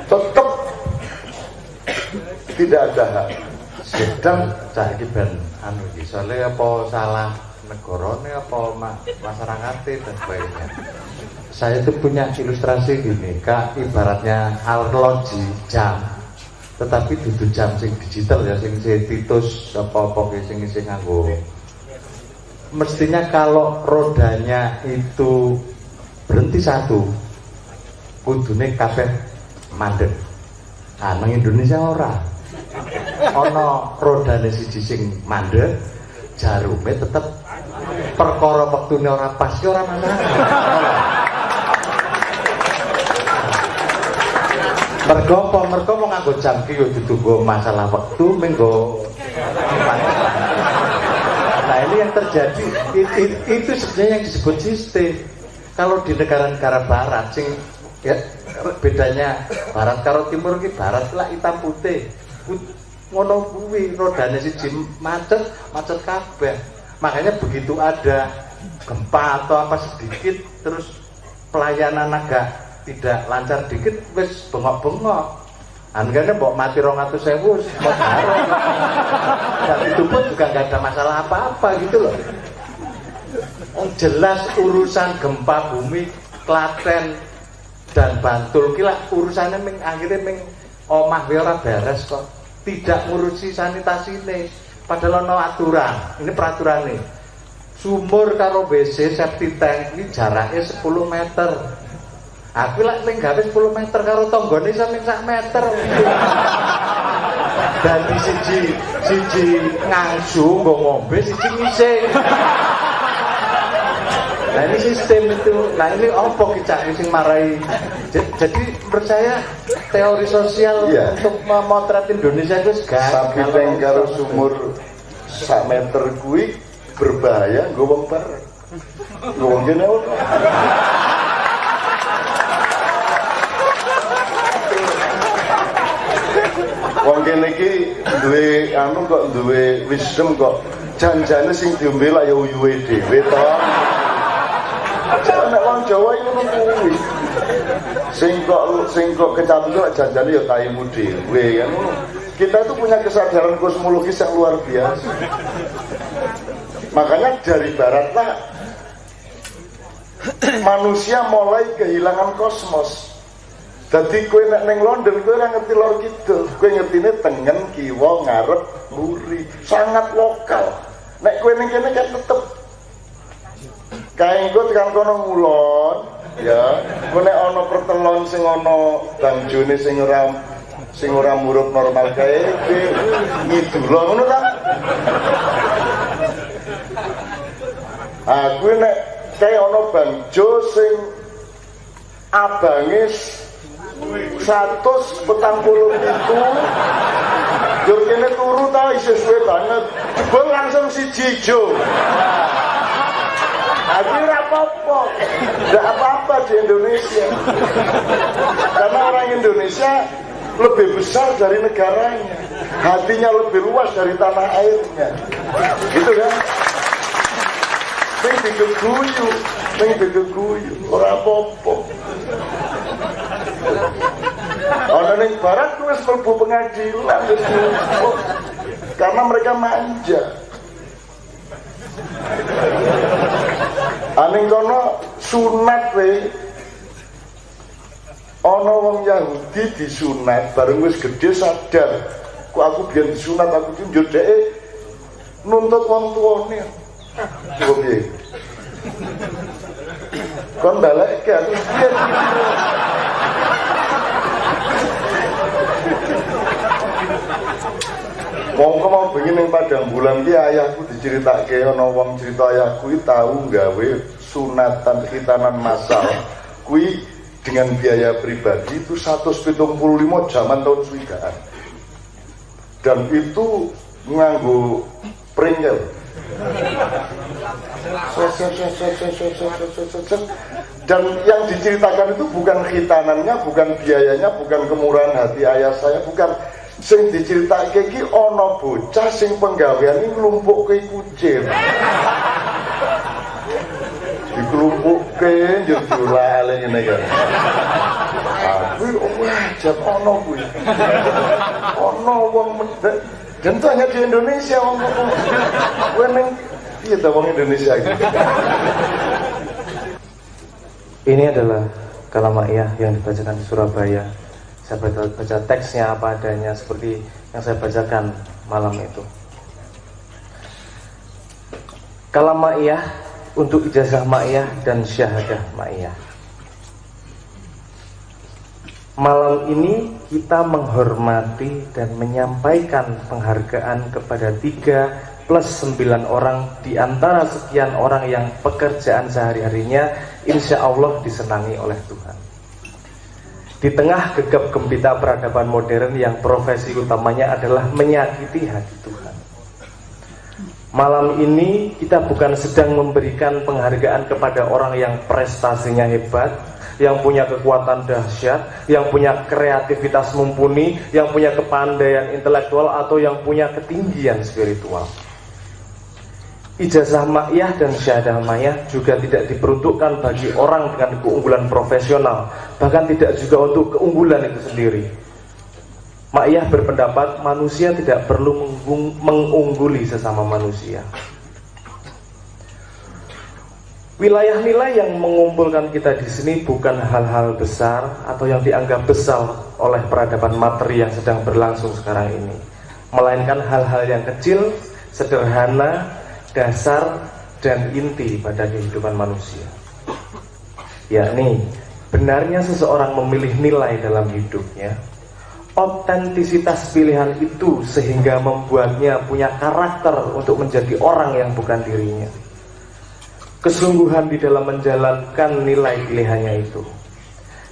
Tetap tidak ada hak. Sedang saiki ben anu iki soalnya apa salah negarane apa masyarakatnya dan sebagainya. Saya tuh punya ilustrasi gini, Kak, ibaratnya arloji jam, tetapi duduk jam sing digital ya, sing titus apa-apa sing nganggo. Mestinya kalau rodanya itu berhenti satu, kudune kabeh mandek. Ah, nang Indonesia ora. Ana rodane siji sing mandek, jarume tetep perkara wektune ora pas ya ora manah. Mergo mau nganggo jam ki yo dudu masalah wektu menggo. Nah ini yang terjadi itu sebenarnya yang disebut sistem. Kalau di negara-negara barat sing ya bedanya barat karo timur ki barat lah hitam putih. Ngono kuwi rodane siji macet kabeh. Makanya begitu ada gempa atau apa sedikit terus pelayanan agak tidak lancar dikit wis bengok-bengok. Angane mbok mati 200.000 wis bareng. Dan itu pun juga enggak ada masalah apa-apa gitu loh. Jelas urusan gempa bumi Klaten dan Bantul kila urusannya akhirnya omah ora beres kok. Tidak ngurusi sanitasi ini. Padahal ono aturan. Ini peraturan nih. Sumur karo WC septic tank ini jaraknya 10 meter. Aku lak ning gawe 10 meter karo tanggane sampe 1 meter. Dan di siji ngangsu nggo ngombe, siji ngising. Nah ini sistem itu. Nah ini apa kicak sing marai. Jadi menurut saya teori sosial untuk memotret Indonesia itu gagal. Sapi tank karo sumur 1 meter kuwi berbahaya nggo wong bareng. Nggo wong kene ono. Wong kene iki duwe anu kok duwe wisdom kok janjane sing diombe lak ya uyuhe dhewe to. Nek wong Jawa iki ngono kuwi. Sing kok kecantik janjane ya taimu dhewe kan. Kita itu punya kesadaran kosmologis yang luar biasa. Makanya dari baratlah manusia mulai kehilangan kosmos. Jadi kowe nek ning London kowe ora ngerti lor kidul, kowe ngertine tengen, kiwa, ngarep, mburi, sangat lokal. Nek kowe ning kene kan tetep kae engko tekan kono ngulon, ya. Kowe nek ana pertelon sing ana bangjone sing ora murup normal kae ngidul ngono ta. Aku nek kae ana bangjo sing abange 140 itu jur kene turu ta isih suwe banget jebul langsung siji ijo. Aku ora apa-apa, enggak apa-apa di Indonesia karena orang Indonesia lebih besar dari negaranya, hatinya lebih luas dari tanah airnya, gitu kan. Sing digeguyu, ora apa-apa. Ana ning barat wis mlebu pengadilan wis karena mereka manja. Aning kono sunat we. Ana wong Yahudi disunat bareng wis gedhe sadar, kok aku biyen disunat aku ki njur dheke nuntut wong tuane. Kok piye? Kon balekke aku piye? Wong mau begini padang bulan ki ayahku diceritake ana wong cerita ayahku iki tahu gawe sunatan khitanan massal kuwi dengan biaya pribadi itu 175 zaman tahun swigaan. Dan itu nganggo pringel. Dan yang diceritakan itu bukan khitanannya, bukan biayanya, bukan kemurahan hati ayah saya, bukan. Sing diceritake iki ana bocah sing penggaweane nglumpukke kucing. Diklumpukke yo dioleh ngene kan. Kuwi wajib ana kuwi. Ana wong medhek. Dan itu hanya di Indonesia wong kowe ning piye ta wong Indonesia iki. Ini adalah Kalamaiyah yang dibacakan di Surabaya. Saya baca teksnya apa adanya seperti yang saya bacakan malam itu. Kalamaiyah untuk ijazah ma'iyah dan syahadah ma'iyah. Malam ini kita menghormati dan menyampaikan penghargaan kepada 3 plus 9 orang di antara sekian orang yang pekerjaan sehari-harinya insya Allah disenangi oleh Tuhan. Di tengah gegap gempita peradaban modern yang profesi utamanya adalah menyakiti hati Tuhan. Malam ini kita bukan sedang memberikan penghargaan kepada orang yang prestasinya hebat, yang punya kekuatan dahsyat, yang punya kreativitas mumpuni, yang punya kepandaian intelektual atau yang punya ketinggian spiritual. Ijazah ma'iyah dan syahadah ma'iyah juga tidak diperuntukkan bagi orang dengan keunggulan profesional, bahkan tidak juga untuk keunggulan itu sendiri. Ma'iyah berpendapat manusia tidak perlu mengungguli sesama manusia. Wilayah nilai yang mengumpulkan kita di sini bukan hal-hal besar atau yang dianggap besar oleh peradaban materi yang sedang berlangsung sekarang ini, melainkan hal-hal yang kecil, sederhana, dasar, dan inti pada kehidupan manusia. Yakni, benarnya seseorang memilih nilai dalam hidupnya, otentisitas pilihan itu sehingga membuatnya punya karakter untuk menjadi orang yang bukan dirinya. Kesungguhan di dalam menjalankan nilai pilihannya itu,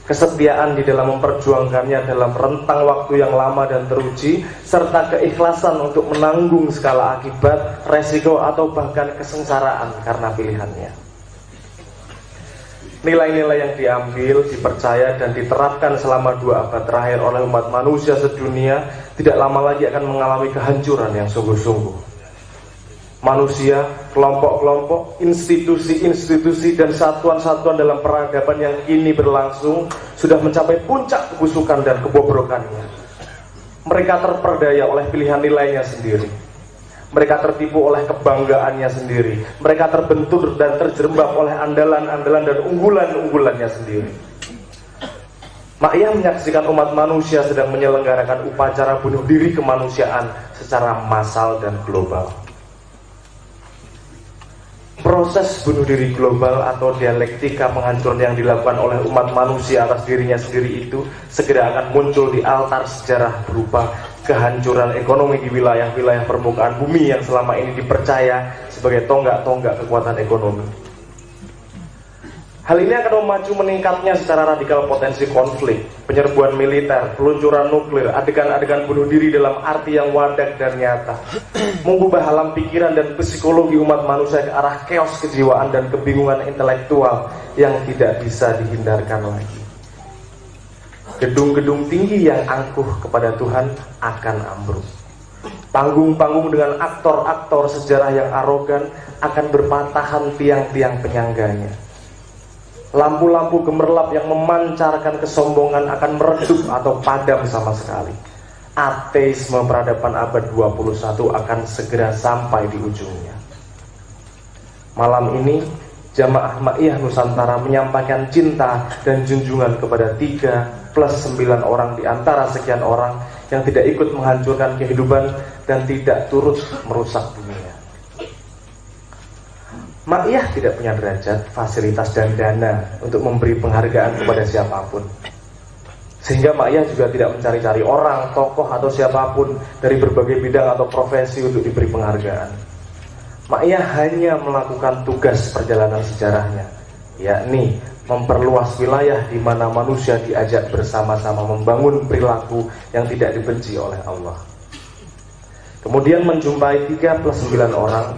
kesetiaan di dalam memperjuangkannya dalam rentang waktu yang lama dan teruji, serta keikhlasan untuk menanggung segala akibat, resiko, atau bahkan kesengsaraan karena pilihannya. Nilai-nilai yang diambil, dipercaya, dan diterapkan selama 2 abad terakhir oleh umat manusia sedunia tidak lama lagi akan mengalami kehancuran yang sungguh-sungguh. Manusia, kelompok-kelompok, institusi-institusi, dan satuan-satuan dalam peradaban yang kini berlangsung sudah mencapai puncak kebusukan dan kebobrokannya. Mereka terperdaya oleh pilihan nilainya sendiri. Mereka tertipu oleh kebanggaannya sendiri. Mereka terbentur dan terjerembab oleh andalan-andalan dan unggulan-unggulannya sendiri. Ma'iyah menyaksikan umat manusia sedang menyelenggarakan upacara bunuh diri kemanusiaan secara massal dan global. Proses bunuh diri global atau dialektika penghancuran yang dilakukan oleh umat manusia atas dirinya sendiri itu segera akan muncul di altar sejarah berupa kehancuran ekonomi di wilayah-wilayah permukaan bumi yang selama ini dipercaya sebagai tonggak-tonggak kekuatan ekonomi. Hal ini akan memacu meningkatnya secara radikal potensi konflik, penyerbuan militer, peluncuran nuklir, adegan-adegan bunuh diri dalam arti yang wadak dan nyata, mengubah alam pikiran dan psikologi umat manusia ke arah chaos kejiwaan dan kebingungan intelektual yang tidak bisa dihindarkan lagi. Gedung-gedung tinggi yang angkuh kepada Tuhan akan ambruk. Panggung-panggung dengan aktor-aktor sejarah yang arogan akan berpatahan tiang-tiang penyangganya. Lampu-lampu gemerlap yang memancarkan kesombongan akan meredup atau padam sama sekali. Ateisme peradaban abad 21 akan segera sampai di ujungnya. Malam ini, Jamaah Ma'iyah Nusantara menyampaikan cinta dan junjungan kepada 3 plus 9 orang di antara sekian orang yang tidak ikut menghancurkan kehidupan dan tidak turut merusak dunia. Ma'iyah tidak punya derajat, fasilitas, dan dana untuk memberi penghargaan kepada siapapun. Sehingga Ma'iyah juga tidak mencari-cari orang, tokoh, atau siapapun dari berbagai bidang atau profesi untuk diberi penghargaan. Ma'iyah hanya melakukan tugas perjalanan sejarahnya, yakni memperluas wilayah di mana manusia diajak bersama-sama membangun perilaku yang tidak dibenci oleh Allah. Kemudian menjumpai 3 plus 9 orang.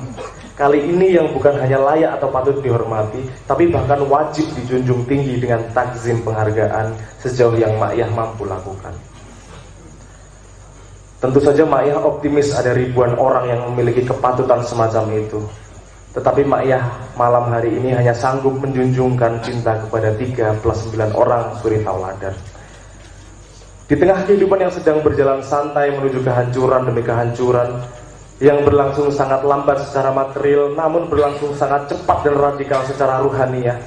Kali ini yang bukan hanya layak atau patut dihormati, tapi bahkan wajib dijunjung tinggi dengan takzim penghargaan sejauh yang Ma'iyah mampu lakukan. Tentu saja Ma'iyah optimis ada ribuan orang yang memiliki kepatutan semacam itu. Tetapi Ma'iyah malam hari ini hanya sanggup menjunjungkan cinta kepada 3 plus 9 orang suri tauladan. Di tengah kehidupan yang sedang berjalan santai menuju kehancuran demi kehancuran, yang berlangsung sangat lambat secara material, namun berlangsung sangat cepat dan radikal secara ruhaniyah,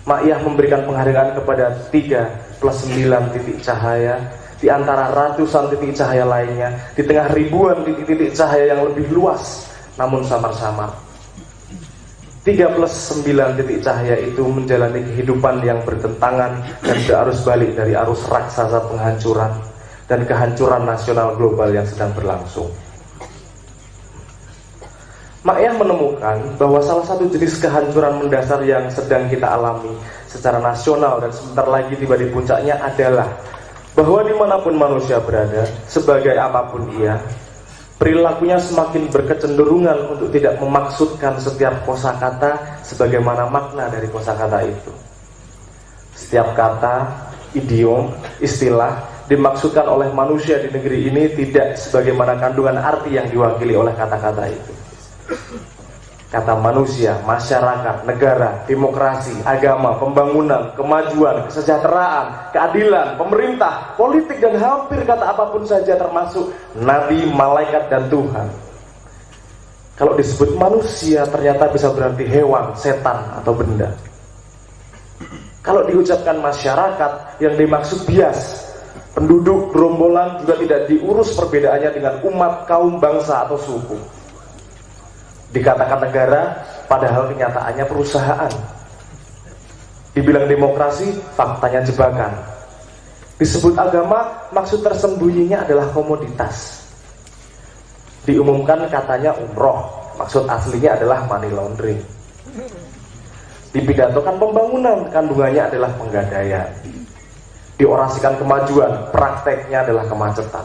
Ma'iyah memberikan penghargaan kepada 3 plus 9 titik cahaya di antara ratusan titik cahaya lainnya, di tengah ribuan titik-titik cahaya yang lebih luas namun samar-samar. 3 plus 9 titik cahaya itu menjalani kehidupan yang bertentangan dan berarus balik dari arus raksasa penghancuran dan kehancuran nasional global yang sedang berlangsung. Ma'iyah menemukan bahwa salah satu jenis kehancuran mendasar yang sedang kita alami secara nasional dan sebentar lagi tiba di puncaknya adalah bahwa dimanapun manusia berada, sebagai apapun ia, perilakunya semakin berkecenderungan untuk tidak memaksudkan setiap kosakata sebagaimana makna dari kosakata itu. Setiap kata, idiom, istilah dimaksudkan oleh manusia di negeri ini tidak sebagaimana kandungan arti yang diwakili oleh kata-kata itu. Kata manusia, masyarakat, negara, demokrasi, agama, pembangunan, kemajuan, kesejahteraan, keadilan, pemerintah, politik, dan hampir kata apapun saja termasuk nabi, malaikat, dan Tuhan. Kalau disebut manusia ternyata bisa berarti hewan, setan, atau benda. Kalau diucapkan masyarakat, yang dimaksud bias, penduduk, gerombolan, juga tidak diurus perbedaannya dengan umat, kaum, bangsa, atau suku. Dikatakan negara, padahal kenyataannya perusahaan. Dibilang demokrasi, faktanya jebakan. Disebut agama, maksud tersembunyinya adalah komoditas. Diumumkan katanya umroh, maksud aslinya adalah money laundering. Dipidatokan pembangunan, kandungannya adalah penggadaian. Diorasikan kemajuan, prakteknya adalah kemacetan.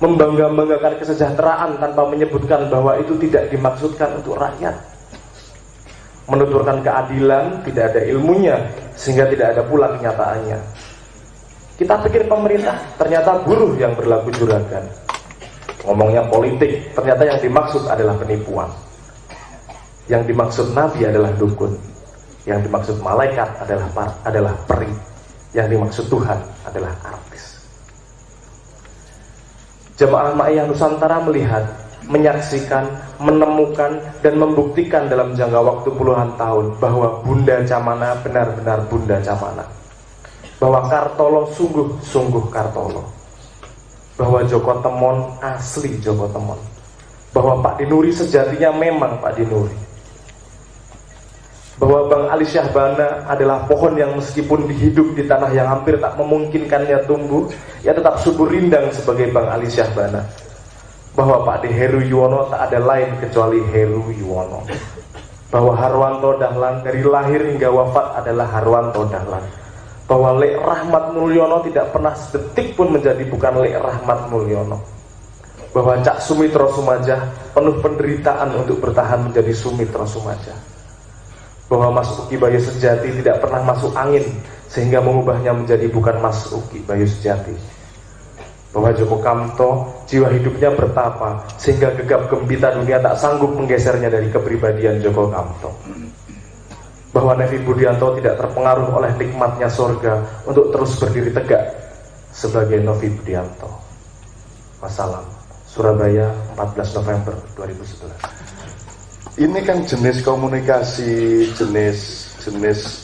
Membangga-banggakan kesejahteraan tanpa menyebutkan bahwa itu tidak dimaksudkan untuk rakyat. Menuturkan keadilan, tidak ada ilmunya, sehingga tidak ada pula kenyataannya. Kita pikir pemerintah, ternyata buruh yang berlaku juragan. Ngomongnya politik, ternyata yang dimaksud adalah penipuan. Yang dimaksud nabi adalah dukun. Yang dimaksud malaikat adalah peri. Yang dimaksud Tuhan adalah artis. Jamaah Ma'iyah Nusantara melihat, menyaksikan, menemukan, dan membuktikan dalam jangka waktu puluhan tahun bahwa Bunda Camana benar-benar Bunda Camana. Bahwa Kartolo sungguh-sungguh Kartolo. Bahwa Joko Temon asli Joko Temon. Bahwa Pak Dinuri sejatinya memang Pak Dinuri. Bahwa Bang Ali Syahbana adalah pohon yang meskipun dihidup di tanah yang hampir tak memungkinkannya tumbuh, ia tetap subur rindang sebagai Bang Ali Syahbana. Bahwa Pak De Heru Yuwono tak ada lain kecuali Heru Yuwono. Bahwa Harwanto Dahlan dari lahir hingga wafat adalah Harwanto Dahlan. Bahwa Lek Rahmat Mulyono tidak pernah sedetik pun menjadi bukan Lek Rahmat Mulyono. Bahwa Cak Sumitro Sumajah penuh penderitaan untuk bertahan menjadi Sumitro Sumajah. Bahwa Mas Uki Bayu Sejati tidak pernah masuk angin sehingga mengubahnya menjadi bukan Mas Uki Bayu Sejati. Bahwa Joko Kamto jiwa hidupnya bertapa sehingga gegap gempita dunia tak sanggup menggesernya dari kepribadian Joko Kamto. Bahwa Nevi Budianto tidak terpengaruh oleh nikmatnya sorga untuk terus berdiri tegak sebagai Novi Budianto. Wassalam. Surabaya, 14 November 2011. Ini kan jenis komunikasi, jenis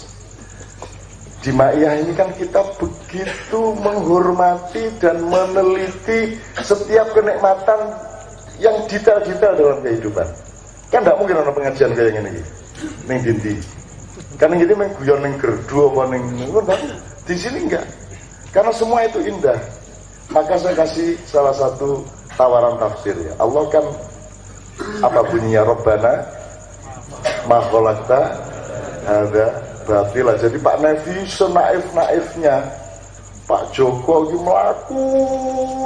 di Ma'iyah ini kan kita begitu menghormati dan meneliti setiap kenikmatan yang detail-detail dalam kehidupan. Kan tidak mungkin ada pengajian kayak gini, neng dindi. Karena gini mengguyon neng gerdu apa neng di sini enggak. Karena semua itu indah. Maka saya kasih salah satu tawaran tafsir ya. Allah kan apa bunyinya Rabbana ma khalaqta hadza batila. Jadi Pak Nevi senaif-naifnya Pak Joko iki mlaku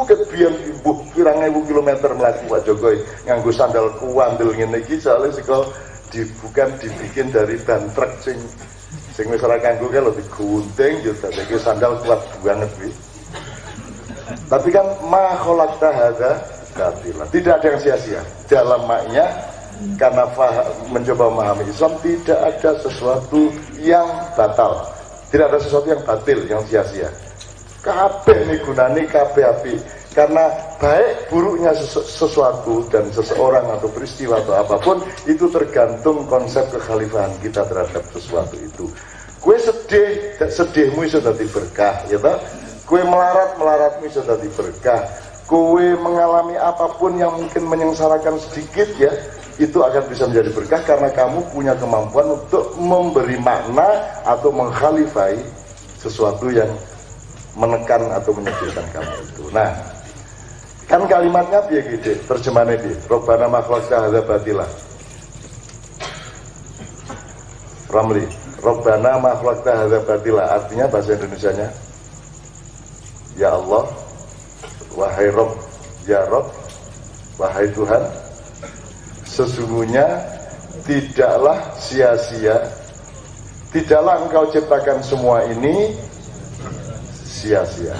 kebiyen imbuh pirang-ewu kilometer mlaku Pak Joko nganggo sandal kuandel ngene iki soalé sika bukan dibikin dari ban truk sing wis ora kanggo ke lho digunting yo dadi sandal kuat banget kuwi. Tapi kan ma khalaqta hadza batila. Tidak ada yang sia-sia. Dalam maknya karena mencoba memahami Islam tidak ada sesuatu yang batal. Tidak ada sesuatu yang batil, yang sia-sia. Kabeh nih gunane kabeh api. Karena baik buruknya sesuatu dan seseorang atau peristiwa atau apapun itu tergantung konsep kekhalifahan kita terhadap sesuatu itu. Kue sedih, sedihmu iso dadi berkah, ya toh? Kue melaratmu iso dadi berkah. Kue mengalami apapun yang mungkin menyengsarakan sedikit ya, itu akan bisa menjadi berkah karena kamu punya kemampuan untuk memberi makna atau mengkhalifai sesuatu yang menekan atau menyedihkan kamu itu. Nah, kan kalimatnya piye gitu, terjemahannya piye? Robbana ma khalaqta hadza batila. Ramli, Robbana ma khalaqta hadza batila, artinya bahasa Indonesianya ya Allah, wahai Rob, ya Rob, wahai Tuhan, sesungguhnya tidaklah sia-sia, tidaklah engkau ciptakan semua ini sia-sia.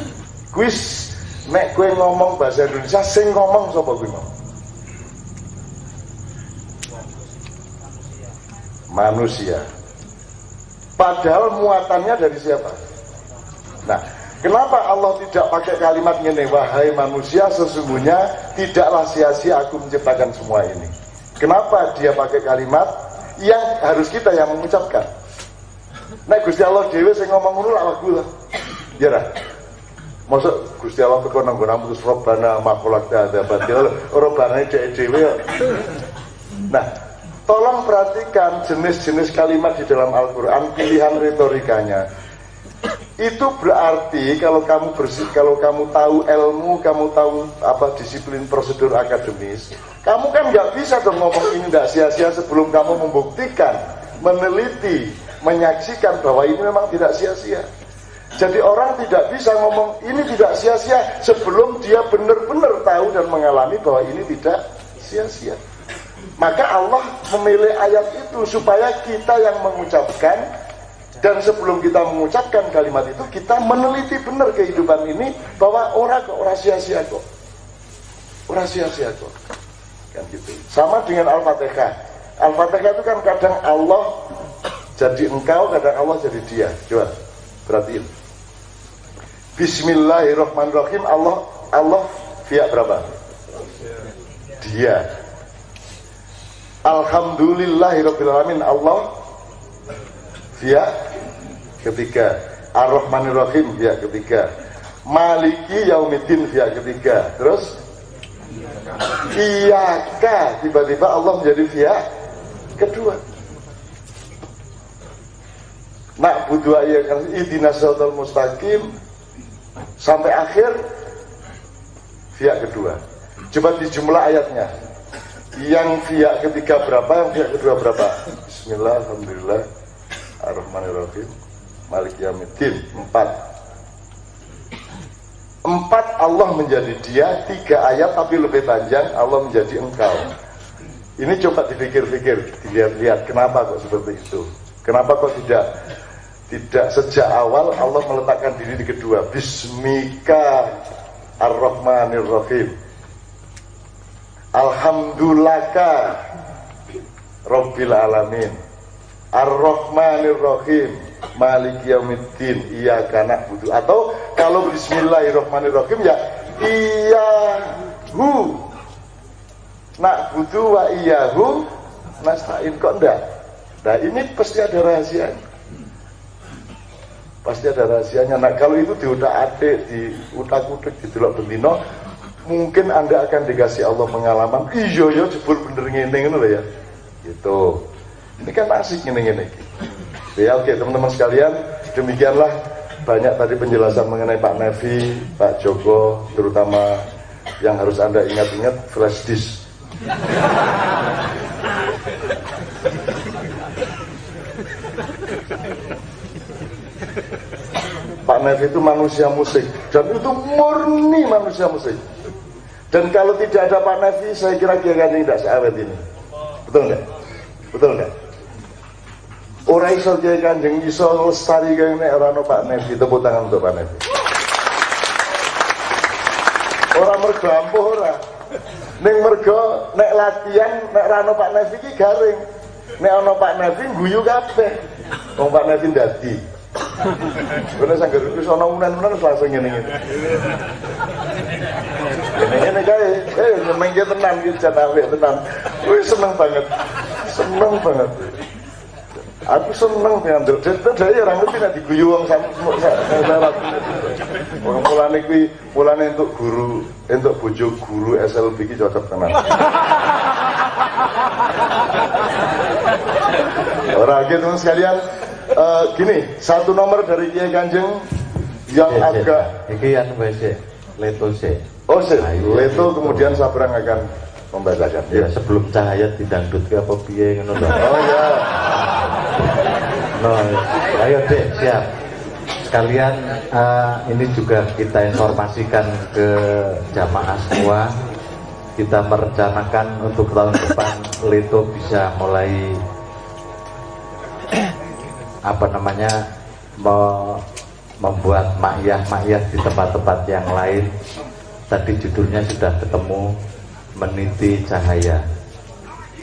Kuis nek kue ngomong bahasa Indonesia, sing ngomong sapa kuwi mau? Manusia. Padahal muatannya dari siapa? Nah, kenapa Allah tidak pakai kalimat ngene, wahai manusia sesungguhnya tidaklah sia-sia aku menciptakan semua ini. Kenapa dia pakai kalimat yang harus kita yang mengucapkan? Nek Gusti Allah dhewe sing ngomong ngono lak lagu lah. Ya ra. Mosok Gusti Allah kok nang nggon putus robana makolak ada batil ora barane dhewe. Nah, tolong perhatikan jenis-jenis kalimat di dalam Al-Qur'an, pilihan retorikanya. Itu berarti kalau kamu tahu ilmu, kamu tahu apa disiplin prosedur akademis, kamu kan nggak bisa dong ngomong ini nggak sia-sia sebelum kamu membuktikan, meneliti, menyaksikan bahwa ini memang tidak sia-sia. Jadi orang tidak bisa ngomong ini tidak sia-sia sebelum dia benar-benar tahu dan mengalami bahwa ini tidak sia-sia. Maka Allah memilih ayat itu supaya kita yang mengucapkan, dan sebelum kita mengucapkan kalimat itu kita meneliti benar kehidupan ini bahwa orang sia-sia kok. Orang sia-sia kok. Kan gitu. Sama dengan Al-Fatihah. Al-Fatihah itu kan kadang Allah jadi engkau, kadang Allah jadi dia. Coba perhatiin. Bismillahirrahmanirrahim. Allah via berapa? Dia. Alhamdulillahirabbil alamin. Allah via ketiga. Ar-Rahmanir-Rahim via ketiga. Maliki Yaumiddin via ketiga. Terus Iyaka, tiba-tiba Allah menjadi via kedua. Nak budu ayyakan ihdinas siratal mustaqim sampai akhir via kedua. Coba dijumlah ayatnya. Yang via ketiga berapa, yang via kedua berapa? Bismillah, alhamdulillah, ar-Rahmanir-Rahim, Maliki Yaumiddin. 4 Allah menjadi dia, 3 ayat tapi lebih panjang Allah menjadi engkau. Ini coba dipikir-pikir, dilihat-lihat kenapa kok seperti itu. Kenapa kok tidak sejak awal Allah meletakkan diri di kedua. Bismika ar-Rahmanir-Rahim, Alhamdulillaka Rabbil Alamin, Ar-Rahmanir-Rahim, Maliki Yaumiddin, Iyyaka na'budu. Atau kalau Bismillahirrahmanirrahim ya Iyyahu na'budu wa iyyahu nasta'in. Kok enggak? Nah ini pasti ada rahasianya. Pasti ada rahasianya. Nah kalau itu diutak-atik, diutak-utik, didelok bendino, mungkin Anda akan dikasih Allah pengalaman. Iya ya jebul bener ngene ngono lho ya. Gitu. Ini kan asik ngene-ngene iki. Ya oke teman-teman sekalian, demikianlah banyak tadi penjelasan mengenai Pak Nevi, Pak Joko, terutama yang harus Anda ingat-ingat flash disk. Pak Nevi itu manusia musik, dan itu murni manusia musik. Dan kalau tidak ada Pak Nevi, saya kira Kiai Kanjeng tidak seawet ini. Betul nggak? Betul nggak? Orang iso Kiai Kanjeng iso lestari kayak ini orang Pak Nevi. Tepuk tangan untuk Pak Nevi. Orang mergo ampuh orang. Neng mergo nek latihan nek rano Pak Nevi ki garing. Nek ono Pak Nevi guyu kabeh. Wong Pak Nevi ndadi. Bener sangger wis ana unen-unen langsung ngene-ngene. Ngene kae, nyemeng ki tenan ki jan apik tenan. Wis seneng banget. Seneng banget. Aku seneng dengan dari orang ngerti nek diguyu wong sampe wong mulane untuk guru, untuk bojo guru SLB ki cocok tenan. Ora gitu sekalian. Gini, satu nomor dari Kiai Kanjeng yang agak iki yang wis leto sik. Oh sik, leto kemudian Sabrang akan membacakan. Ya sebelum cahaya didangdut ke apa piye ngono lho. Oh ya. No, ayo Dek, siap. Sekalian ini juga kita informasikan ke jamaah semua. Kita merencanakan untuk tahun depan Leto bisa mulai membuat makyah di tempat-tempat yang lain. Tadi judulnya sudah ketemu, meniti cahaya.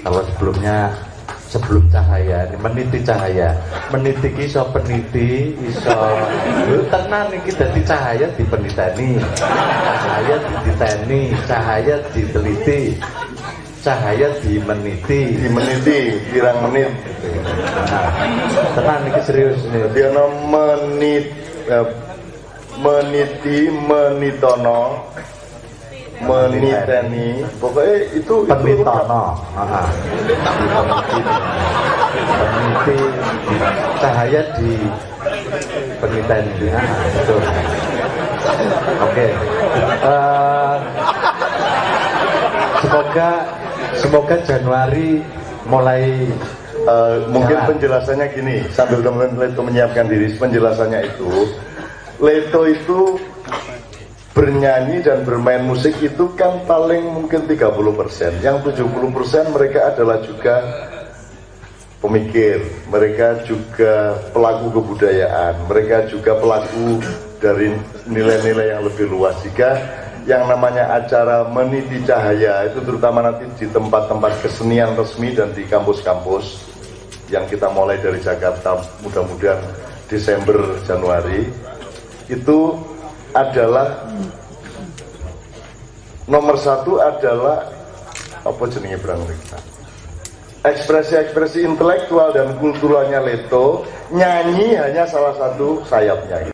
Kalau sebelum cahaya, ini meniti cahaya. Meniti iso peniti, iso tenan iki dadi cahaya dipeniteni. Cahaya dititeni, cahaya diteliti. cahaya dimeniti pirang menit gitu. Nah, tenang ini serius nih. dia menitono meniteni, pokoknya itu penitono. Peniti cahaya di peniteni. Betul. Oke. Semoga Januari mulai mungkin penjelasannya gini, sambil teman-teman Leto menyiapkan diri, penjelasannya itu Leto itu bernyanyi dan bermain musik itu kan paling mungkin 30%, yang 70% mereka adalah juga pemikir, mereka juga pelaku kebudayaan, mereka juga pelaku dari nilai-nilai yang lebih luas. Jika yang namanya acara meniti cahaya itu terutama nanti di tempat-tempat kesenian resmi dan di kampus-kampus yang kita mulai dari Jakarta, mudah-mudahan Desember Januari, itu adalah nomor satu adalah apa jenenge berangkat ekspresi-ekspresi intelektual dan kulturalnya Leto, nyanyi hanya salah satu sayapnya gitu.